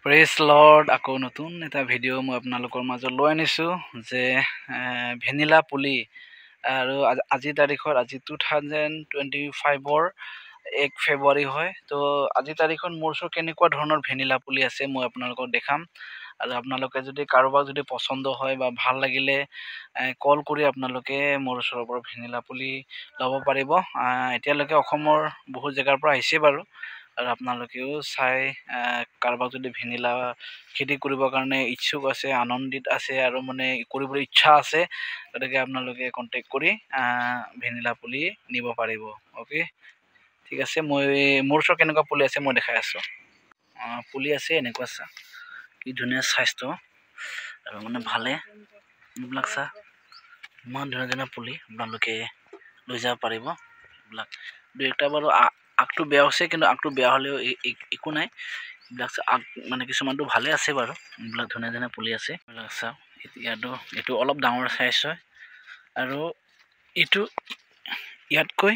Praise lord. আকৌ নতুন এটা ভিডিঅ' মই আপোনালোকৰ মাজত লৈ আনিছোঁ যে ভেনিলা পুলি আৰু আজিৰ তাৰিখত আজি 2025ৰ 1 ফেব্ৰুৱাৰী হয়। তো আজিৰ তাৰিখত মোৰ ওচৰত কেনেকুৱা ধৰণৰ ভেনিলা পুলি আছে মই আপোনালোকক দেখাম। আৰু আপোনালোকে যদি কাৰোবাক যদি পচন্দ হয় বা ভাল লাগিলে কল কৰি আপোনালোকে মোৰ ওচৰৰ পৰা ভেনিলা পুলি ল'ব পাৰিব। এতিয়ালৈকে অসমৰ বহুত জেগাৰ পৰা আহিছে বাৰু, আৰু আপোনালোকেও চাই কাৰোবাক যদি ভেনিলা খেতি কৰিবৰ কাৰণে ইচ্ছুক আছে, আনন্দিত আছে আৰু মানে কৰিবলৈ ইচ্ছা আছে, গতিকে আপোনালোকে কণ্টেক্ট কৰি ভেনিলা পুলি নিব পাৰিব। অ'কে, ঠিক আছে। মই মোৰ ওচৰত কেনেকুৱা পুলি আছে মই দেখাই আছোঁ। পুলি আছে এনেকুৱা চা, কি ধুনীয়া স্বাস্থ্য আৰু মানে ভালে, এইবিলাক চা ইমান ধুনীয়া ধুনীয়া পুলি আপোনালোকে লৈ যাব পাৰিব। এইবিলাক দুই একটা বাৰু আগটো বেয়া হৈছে, কিন্তু আগটো বেয়া হ'লেও একো নাই। এইবিলাক আগ মানে কিছুমানটো ভালে আছে বাৰু, এইবিলাক ধুনীয়া ধুনীয়া পুলি আছে। এইবিলাক চাওক, এইটো অলপ ডাঙৰ চাইজ হয়, আৰু এইটো ইয়াতকৈ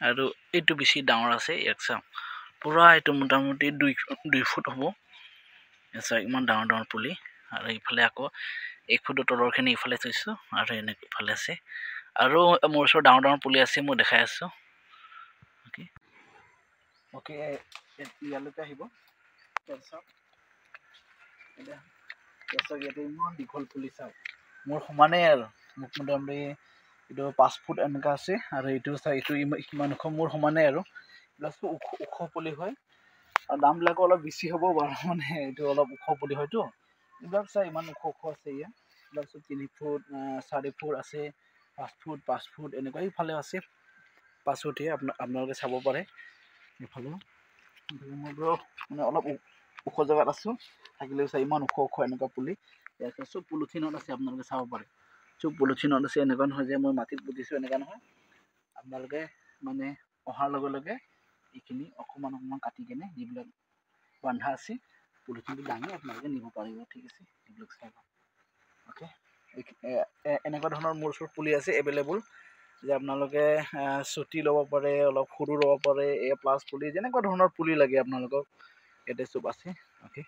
আৰু এইটো বেছি ডাঙৰ আছে। ইয়াত চাওক পূৰা এইটো মোটামুটি 2 ফুট হ'ব। চাওক ইমান ডাঙৰ ডাঙৰ পুলি। আৰু ইফালে আকৌ 1 ফুটৰ তলৰখিনি ইফালে থৈছোঁ, আৰু এনেকৈ ইফালে আছে। আৰু মোৰ ওচৰত ডাঙৰ ডাঙৰ পুলি আছে, মই দেখাই আছোঁ। অ'কে, ইয়ালৈকে আহিব। চাওক ইয়াতে ইমান দীঘল পুলি, চাওক মোৰ সমানেই আৰু মোটামুটি এইটো 5 ফুট এনেকুৱা আছে, আৰু এইটো চাওক এইটো ইমান ওখ, মোৰ সমানেই আৰু এইবিলাক ওখ পুলি হয়। আৰু দামবিলাকো অলপ বেছি হ'ব বাৰু, মানে এইটো অলপ ওখ পুলি হয়তো। এইবিলাক চাই ইমান ওখ আছে ইয়াত, এইবিলাক 3 ফুট 4 ফুট আছে, 5 ফুট এনেকুৱা ইফালে আছে 5 ফুটীয়া। আপোনালোকে চাব পাৰে। ইফালে মই মানে অলপ ওখ জেগাত আছোঁ, থাকিলেও চাই ইমান ওখ এনেকুৱা পুলি ইয়াত চব পলিথিনত আছে। আপোনালোকে চাব পাৰে চব পলিথিনত আছে, এনেকুৱা নহয় যে মই মাটিত পুতিছোঁ, এনেকুৱা নহয়। আপোনালোকে মানে অহাৰ লগে লগে এইখিনি অকণমান কাটি কেনে যিবিলাক বান্ধা আছে পলিথিনটো দাঙি আপোনালোকে নিব পাৰিব। ঠিক আছে, এইবিলাক চাব। অ'কে, এনেকুৱা ধৰণৰ মোৰ ওচৰত পুলি আছে এভেইলেবল, যে আপোনালোকে চুটি ল'ব পাৰে, অলপ সৰু ল'ব পাৰে, প্লাছ পুলি যেনেকুৱা ধৰণৰ পুলি লাগে আপোনালোকক ইয়াতে চব আছে। অ'কে।